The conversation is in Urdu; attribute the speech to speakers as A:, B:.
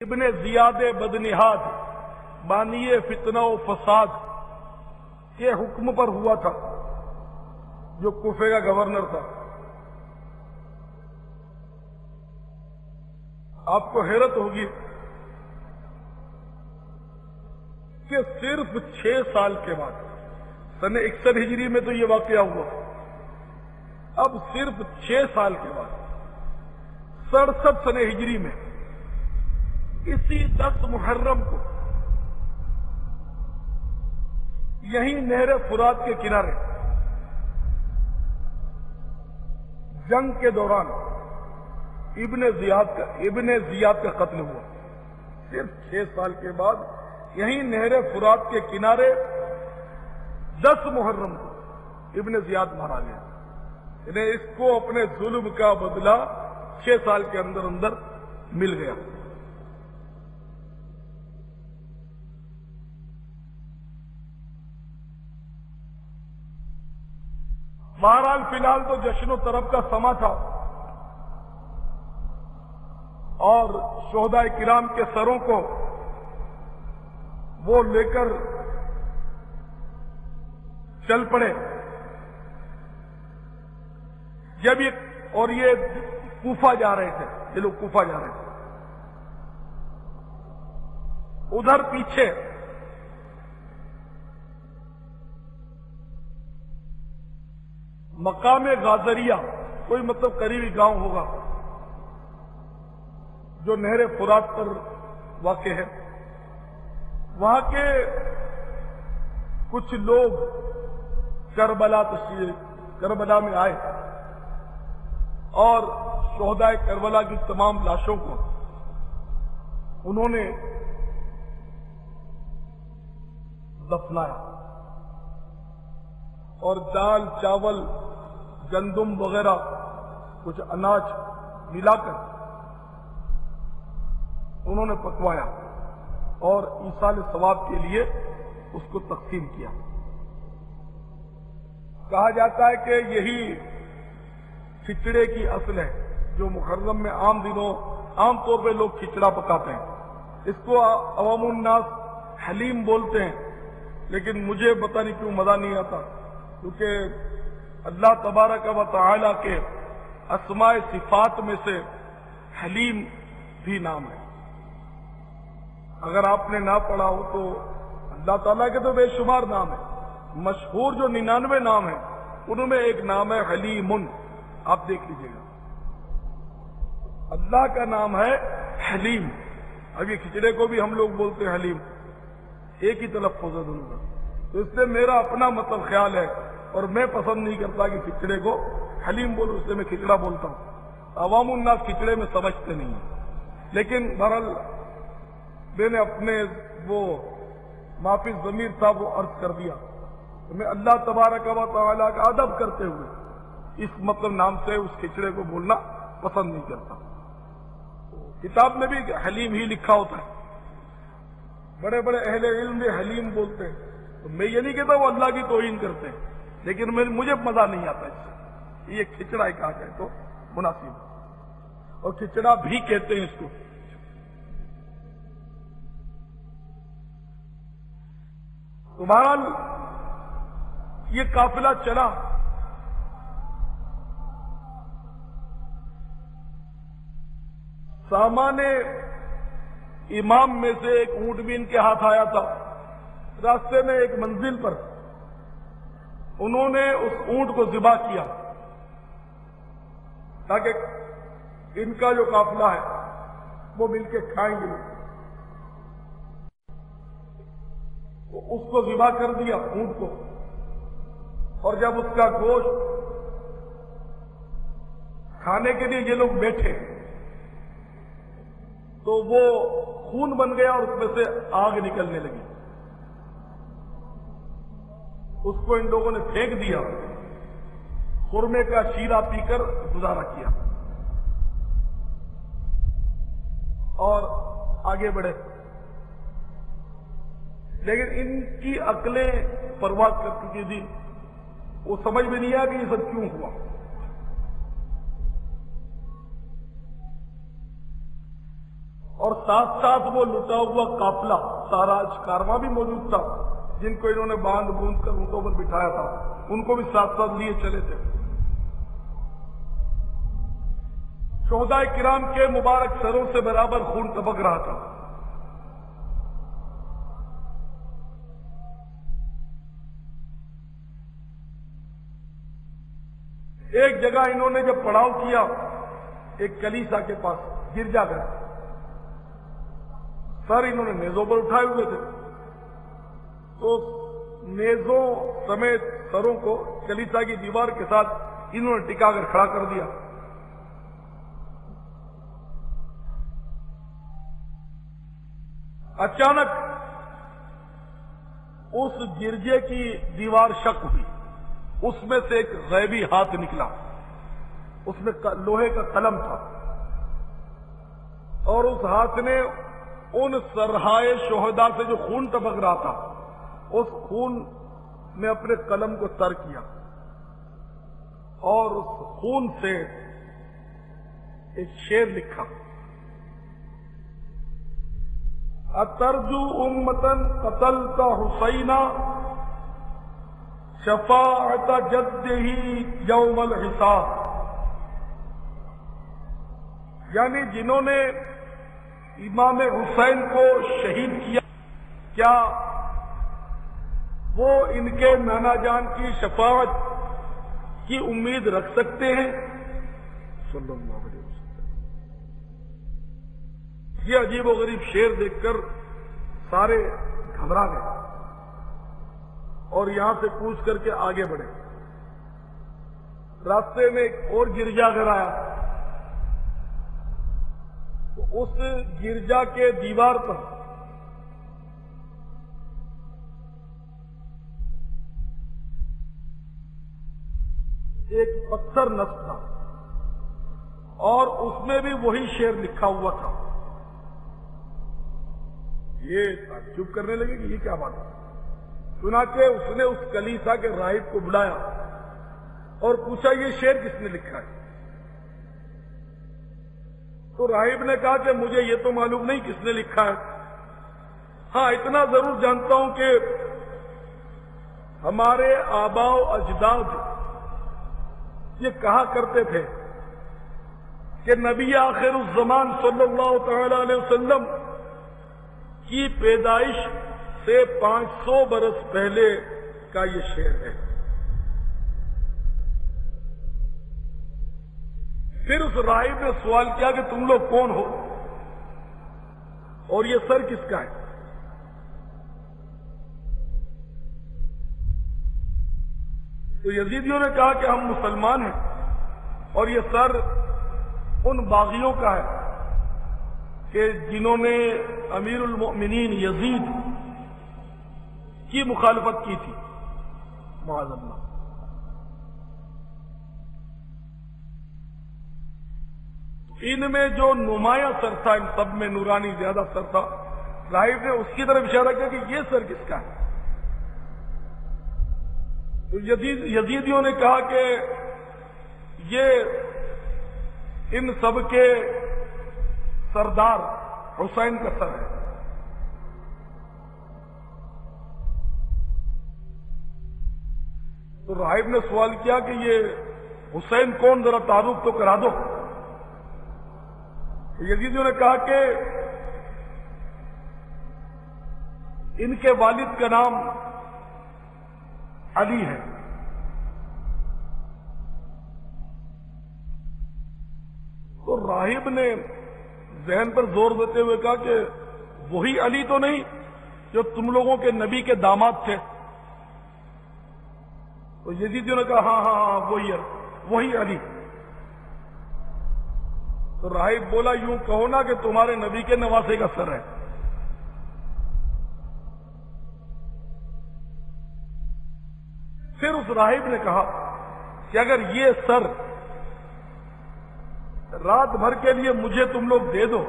A: ابن زیاد بدنہاد بانی فتنہ و فساد کے حکم پر ہوا تھا، جو کوفے کا گورنر تھا۔ آپ کو حیرت ہوگی کہ صرف 6 سال کے بعد، سن 61 ہجری میں تو یہ واقعہ ہوا، اب صرف 6 سال کے بعد 67 سن ہجری میں اسی 10 محرم کو یہیں نہر فرات کے کنارے جنگ کے دوران ابن زیاد کا قتل ہوا۔ صرف 6 سال کے بعد یہیں نہر فرات کے کنارے 10 محرم کو ابن زیاد مارا گیا۔ انہیں اس کو اپنے ظلم کا بدلہ 6 سال کے اندر اندر مل گیا۔ بہرحال فی الحال تو جشن و طرب کا سما تھا، اور شہداء کرام کے سروں کو وہ لے کر چل پڑے۔ جب یہ کوفہ جا رہے تھے، یہ لوگ کوفہ جا رہے تھے، ادھر پیچھے مقام غازریہ، کوئی مطلب قریبی گاؤں ہوگا جو نہر فرات پر واقع ہے، وہاں کے کچھ لوگ کربلا میں آئے اور شہداء کربلا کی تمام لاشوں کو انہوں نے دفنایا، اور دال، چاول، گندم وغیرہ کچھ اناج ملا کر انہوں نے پکوایا اور ایصال ثواب کے لیے اس کو تقسیم کیا۔ کہا جاتا ہے کہ یہی کھچڑے کی اصل ہے، جو محرم میں عام طور پہ لوگ کھچڑا پکاتے ہیں۔ اس کو عوام الناس حلیم بولتے ہیں، لیکن مجھے پتہ نہیں کیوں مزہ نہیں آتا، کیونکہ اللہ تبارک و تعالی کے اسماء صفات میں سے حلیم بھی نام ہے۔ اگر آپ نے نہ پڑھا ہو تو اللہ تعالیٰ کے تو بے شمار نام ہیں، مشہور جو 99 نام ہیں ان میں ایک نام ہے حلیم، آپ دیکھ لیجئے گا۔ اللہ کا نام ہے حلیم۔ اب یہ کھچڑے کو بھی ہم لوگ بولتے ہیں حلیم، ایک ہی تلفظ ہے دونوں کا، تو اس سے میرا اپنا مطلب خیال ہے، اور میں پسند نہیں کرتا کہ کھچڑے کو حلیم بولوں، اس سے میں کھچڑا بولتا ہوں۔ عوام الناس کھچڑے میں سمجھتے نہیں ہیں، لیکن بہرحال میں نے اپنے وہ معافی ضمیر تھا وہ عرض کر دیا۔ میں اللہ تبارک و تعالیٰ کا ادب کرتے ہوئے اس مطلب نام سے اس کھچڑے کو بولنا پسند نہیں کرتا۔ کتاب میں بھی حلیم ہی لکھا ہوتا ہے، بڑے بڑے اہل علم بھی حلیم بولتے ہیں، تو میں یہ نہیں کہتا وہ اللہ کی توہین کرتے ہیں، لیکن مجھے مزہ نہیں آتا اس سے، یہ کھچڑا کہا جائے تو مناسب ہے، اور کھچڑا بھی کہتے ہیں اس کو۔ تو بہرحال یہ قافلہ چلا، سامان امام میں سے ایک اونٹ بھی ان کے ہاتھ آیا تھا۔ راستے میں ایک منزل پر انہوں نے اس اونٹ کو ذبح کیا تاکہ ان کا جو قافلہ ہے وہ مل کے کھائیں گے۔ اس کو ذبح کر دیا اونٹ کو، اور جب اس کا گوشت کھانے کے لیے یہ لوگ بیٹھے تو وہ خون بن گیا اور اس میں سے آگ نکلنے لگی۔ اس کو ان لوگوں نے پھینک دیا، خرمے کا شیرہ پی کر گزارا کیا اور آگے بڑھے۔ لیکن ان کی عقلیں پرواز کر چکی تھی، وہ سمجھ میں نہیں آیا کہ یہ سب کیوں ہوا۔ اور ساتھ ساتھ وہ لٹا ہوا قافلہ ساراج کارواں بھی موجود تھا، جن کو انہوں نے باندھ بوند کر اونٹوں پر بٹھایا تھا، ان کو بھی ساتھ ساتھ لیے چلے تھے۔ شہداء کرام کے مبارک سروں سے برابر خون ٹپک رہا تھا۔ ایک جگہ انہوں نے جب پڑاؤ کیا ایک کلیسا کے پاس، گرجا گھر، سر انہوں نے نیزوں پر اٹھائے ہوئے تھے، تو نیزوں سمیت سروں کو کلیسا کی دیوار کے ساتھ انہوں نے ٹکا کر کھڑا کر دیا۔ اچانک اس گرجے کی دیوار شک ہوئی، اس میں سے ایک غیبی ہاتھ نکلا، اس میں لوہے کا قلم تھا، اور اس ہاتھ نے ان سرہائے شہداء سے جو خون ٹپک رہا تھا، اس خون میں اپنے قلم کو تر کیا، اور اس خون سے ایک شعر لکھا، اترجو امتن قتلت حسینا شفاعت جدہ یوم الحساب، یعنی جنہوں نے امام حسین کو شہید کیا، کیا وہ ان کے نانا جان کی شفاعت کی امید رکھ سکتے ہیں؟ صلی اللہ علیہ وسلم۔ یہ عجیب و غریب شعر دیکھ کر سارے گھبرا گئے اور یہاں سے پوچھ کر کے آگے بڑھے۔ راستے میں ایک اور گرجا گھر آیا، تو اس گرجا کے دیوار پر ایک پتھر نصب تھا، اور اس میں بھی وہی شعر لکھا ہوا تھا۔ یہ تعجب کرنے لگے کہ یہ کیا بات ہے۔ چنانچہ اس نے اس کلیسا کے راہب کو بلایا اور پوچھا یہ شعر کس نے لکھا ہے؟ تو راہب نے کہا کہ مجھے یہ تو معلوم نہیں کس نے لکھا ہے، ہاں اتنا ضرور جانتا ہوں کہ ہمارے آباء و اجداد یہ کہا کرتے تھے کہ نبی آخر الزمان صلی اللہ تعالی علیہ وسلم کی پیدائش سے 500 برس پہلے کا یہ شعر ہے۔ پھر اس راہب نے سوال کیا کہ تم لوگ کون ہو اور یہ سر کس کا ہے؟ تو یزیدیوں نے کہا کہ ہم مسلمان ہیں اور یہ سر ان باغیوں کا ہے کہ جنہوں نے امیر المؤمنین یزید کی مخالفت کی تھی، معاذ اللہ۔ ان میں جو نمایاں سر تھا، ان سب میں نورانی زیادہ سر تھا، راہب نے اس کی طرف اشارہ کیا کہ یہ سر کس کا ہے؟ تو یزیدیوں نے کہا کہ یہ ان سب کے سردار حسین کا سر ہے۔ تو راہب نے سوال کیا کہ یہ حسین کون، ذرا تعارف تو کرا دو۔ یزیدیوں نے کہا کہ ان کے والد کا نام علی ہے۔ تو راہب نے ذہن پر زور دیتے ہوئے کہا کہ وہی علی تو نہیں جو تم لوگوں کے نبی کے داماد تھے؟ تو یزیدیوں نے کہا ہاں ہاں ہاں وہی علی۔ تو راہب بولا یوں کہو نا کہ تمہارے نبی کے نواسے کا سر ہے۔ پھر اس راہب نے کہا کہ اگر یہ سر رات بھر کے لیے مجھے تم لوگ دے دو